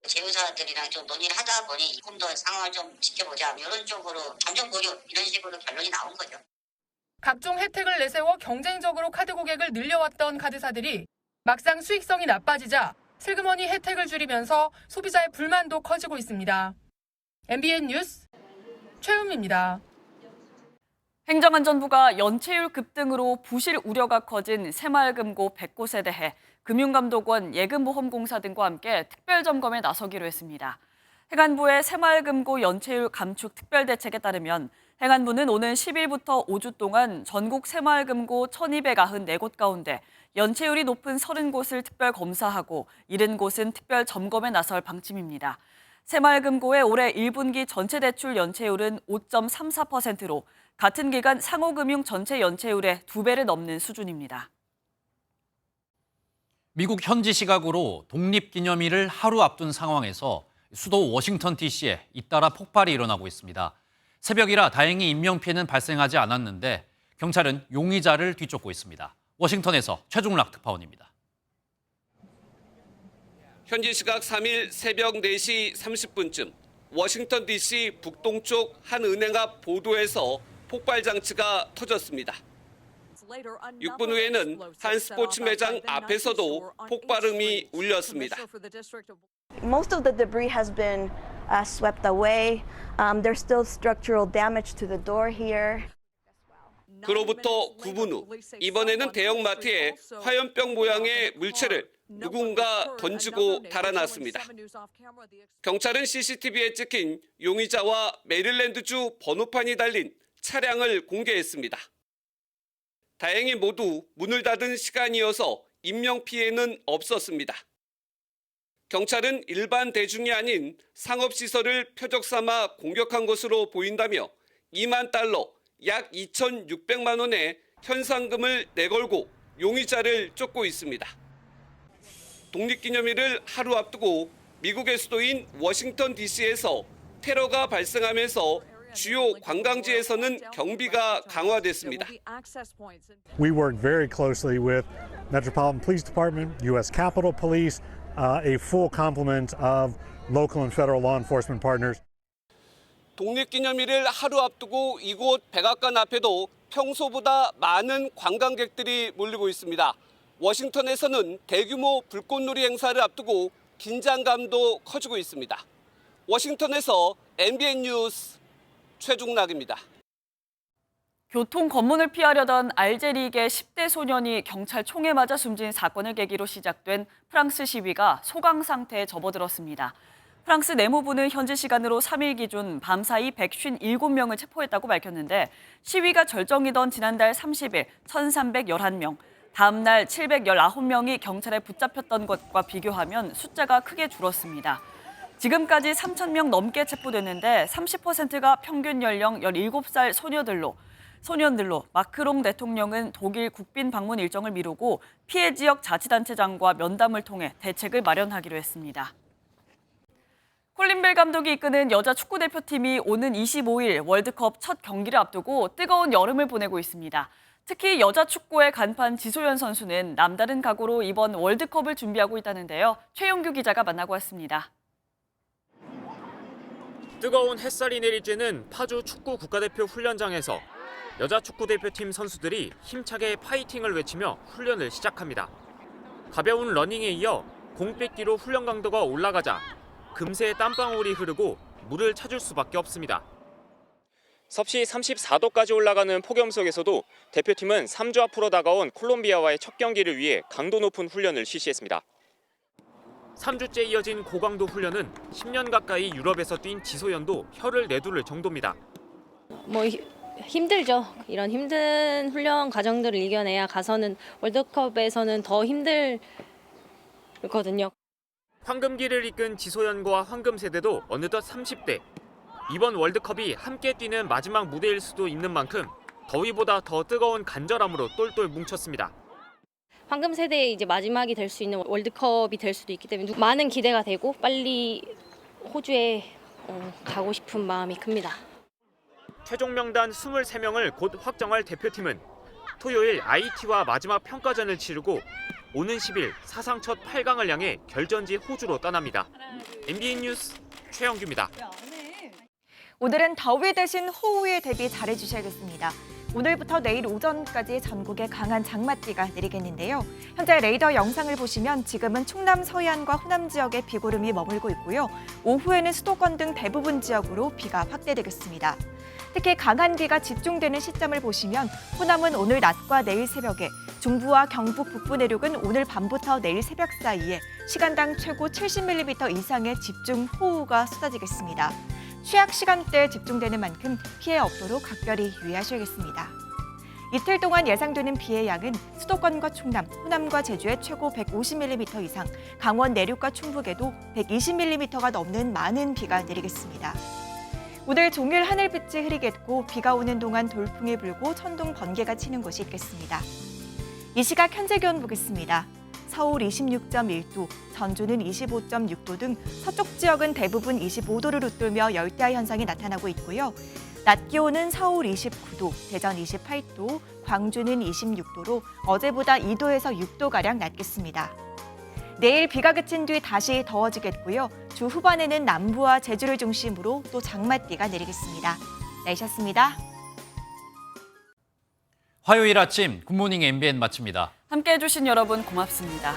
[SPEAKER 23] 제휴사들이랑 좀 논의를 하다 보니 조금 더 상황을 좀 지켜보자. 이런 쪽으로 감정 고려 이런 식으로 결론이 나온 거죠.
[SPEAKER 14] 각종 혜택을 내세워 경쟁적으로 카드 고객을 늘려왔던 카드사들이 막상 수익성이 나빠지자 슬그머니 혜택을 줄이면서 소비자의 불만도 커지고 있습니다. MBN 뉴스 최은미입니다.
[SPEAKER 2] 행정안전부가 연체율 급등으로 부실 우려가 커진 새마을금고 100곳에 대해 금융감독원, 예금보험공사 등과 함께 특별점검에 나서기로 했습니다. 행안부의 새마을금고 연체율 감축 특별대책에 따르면 행안부는 오는 10일부터 5주 동안 전국 새마을금고 1,294곳 가운데 연체율이 높은 30곳을 특별검사하고 70곳은 특별점검에 나설 방침입니다. 새마을금고의 올해 1분기 전체 대출 연체율은 5.34%로 같은 기간 상호금융 전체 연체율의 2배를 넘는 수준입니다.
[SPEAKER 1] 미국 현지 시각으로 독립기념일을 하루 앞둔 상황에서 수도 워싱턴 DC에 잇따라 폭발이 일어나고 있습니다. 새벽이라 다행히 인명피해는 발생하지 않았는데 경찰은 용의자를 뒤쫓고 있습니다. 워싱턴에서 최종락 특파원입니다.
[SPEAKER 26] 현지 시각 3일 새벽 4시 30분쯤 워싱턴 DC 북동쪽 한 은행 앞 보도에서 폭발 장치가 터졌습니다. 6분 후에는 한 스포츠 매장 앞에서도 폭발음이 울렸습니다.
[SPEAKER 27] Most of the debris has been swept away. There's still structural damage to the door here.
[SPEAKER 26] 그로부터 9분 후 이번에는 대형마트에 화염병 모양의 물체를 누군가 던지고 달아났습니다. 경찰은 CCTV에 찍힌 용의자와 메릴랜드주 번호판이 달린 차량을 공개했습니다. 다행히 모두 문을 닫은 시간이어서 인명피해는 없었습니다. 경찰은 일반 대중이 아닌 상업시설을 표적 삼아 공격한 것으로 보인다며 $20,000, 약 2,600만 원의 현상금을 내걸고 용의자를 쫓고 있습니다. 독립기념일을 하루 앞두고 미국의 수도인 워싱턴 DC에서 테러가 발생하면서 주요 관광지에서는 경비가 강화됐습니다.
[SPEAKER 28] We work very closely with Metropolitan Police Department, U.S. Capitol Police, a full complement of local and federal law enforcement partners.
[SPEAKER 26] 독립기념일을 하루 앞두고 이곳 백악관 앞에도 평소보다 많은 관광객들이 몰리고 있습니다. 워싱턴에서는 대규모 불꽃놀이 행사를 앞두고 긴장감도 커지고 있습니다. 워싱턴에서 MBN 뉴스 최중락입니다.
[SPEAKER 2] 교통 검문을 피하려던 알제리계 10대 소년이 경찰 총에 맞아 숨진 사건을 계기로 시작된 프랑스 시위가 소강 상태에 접어들었습니다. 프랑스 내무부는 현지 시간으로 3일 기준 밤사이 157명을 체포했다고 밝혔는데 시위가 절정이던 지난달 30일 1,311명, 다음 날 719명이 경찰에 붙잡혔던 것과 비교하면 숫자가 크게 줄었습니다. 지금까지 3,000명 넘게 체포됐는데 30%가 평균 연령 17살 소년들로 마크롱 대통령은 독일 국빈 방문 일정을 미루고 피해 지역 자치단체장과 면담을 통해 대책을 마련하기로 했습니다. 콜린 벨 감독이 이끄는 여자 축구대표팀이 오는 25일 월드컵 첫 경기를 앞두고 뜨거운 여름을 보내고 있습니다. 특히 여자 축구의 간판 지소연 선수는 남다른 각오로 이번 월드컵을 준비하고 있다는데요. 최용규 기자가 만나고 왔습니다.
[SPEAKER 22] 뜨거운 햇살이 내리쬐는 파주 축구 국가대표 훈련장에서 여자 축구대표팀 선수들이 힘차게 파이팅을 외치며 훈련을 시작합니다. 가벼운 러닝에 이어 공 뺏기로 훈련 강도가 올라가자 금세 땀방울이 흐르고 물을 찾을 수밖에 없습니다. 섭씨 34도까지 올라가는 폭염 속에서도 대표팀은 3주 앞으로 다가온 콜롬비아와의 첫 경기를 위해 강도 높은 훈련을 실시했습니다. 3주째 이어진 고강도 훈련은 10년 가까이 유럽에서 뛴 지소연도 혀를 내두를 정도입니다.
[SPEAKER 4] 힘들죠. 이런 힘든 훈련 과정들을 이겨내야 가서는 월드컵에서는 더 힘들거든요.
[SPEAKER 22] 황금기를 이끈 지소연과 황금세대도 어느덧 30대. 이번 월드컵이 함께 뛰는 마지막 무대일 수도 있는 만큼 더위보다 더 뜨거운 간절함으로 똘똘 뭉쳤습니다.
[SPEAKER 4] 황금 세대의 이제 마지막이 될 수 있는 월드컵이 될 수도 있기 때문에 많은 기대가 되고 빨리 호주에 가고 싶은 마음이 큽니다.
[SPEAKER 22] 최종 명단 23명을 곧 확정할 대표팀은 토요일 IT와 마지막 평가전을 치르고 오는 10일 사상 첫 8강을 향해 결전지 호주로 떠납니다. MBN 뉴스 최영규입니다.
[SPEAKER 5] 오늘은 더위 대신 호우에 대비 잘해주셔야겠습니다. 오늘부터 내일 오전까지 전국에 강한 장맛비가 내리겠는데요. 현재 레이더 영상을 보시면 지금은 충남 서해안과 호남 지역에 비구름이 머물고 있고요. 오후에는 수도권 등 대부분 지역으로 비가 확대되겠습니다. 특히 강한 비가 집중되는 시점을 보시면 호남은 오늘 낮과 내일 새벽에, 중부와 경북 북부 내륙은 오늘 밤부터 내일 새벽 사이에 시간당 최고 70mm 이상의 집중 호우가 쏟아지겠습니다. 취약 시간대에 집중되는 만큼 피해 없도록 각별히 유의하셔야겠습니다. 이틀 동안 예상되는 비의 양은 수도권과 충남, 호남과 제주에 최고 150mm 이상, 강원 내륙과 충북에도 120mm가 넘는 많은 비가 내리겠습니다. 오늘 종일 하늘빛이 흐리겠고 비가 오는 동안 돌풍이 불고 천둥 번개가 치는 곳이 있겠습니다. 이 시각 현재 기온 보겠습니다. 서울 26.1도, 전주는 25.6도 등 서쪽 지역은 대부분 25도를 웃돌며 열대야 현상이 나타나고 있고요. 낮 기온은 서울 29도, 대전 28도, 광주는 26도로 어제보다 2도에서 6도가량 낮겠습니다. 내일 비가 그친 뒤 다시 더워지겠고요. 주 후반에는 남부와 제주를 중심으로 또 장맛비가 내리겠습니다. 날씨였습니다.
[SPEAKER 1] 화요일 아침 굿모닝 MBN 마칩니다.
[SPEAKER 2] 함께해 주신 여러분 고맙습니다.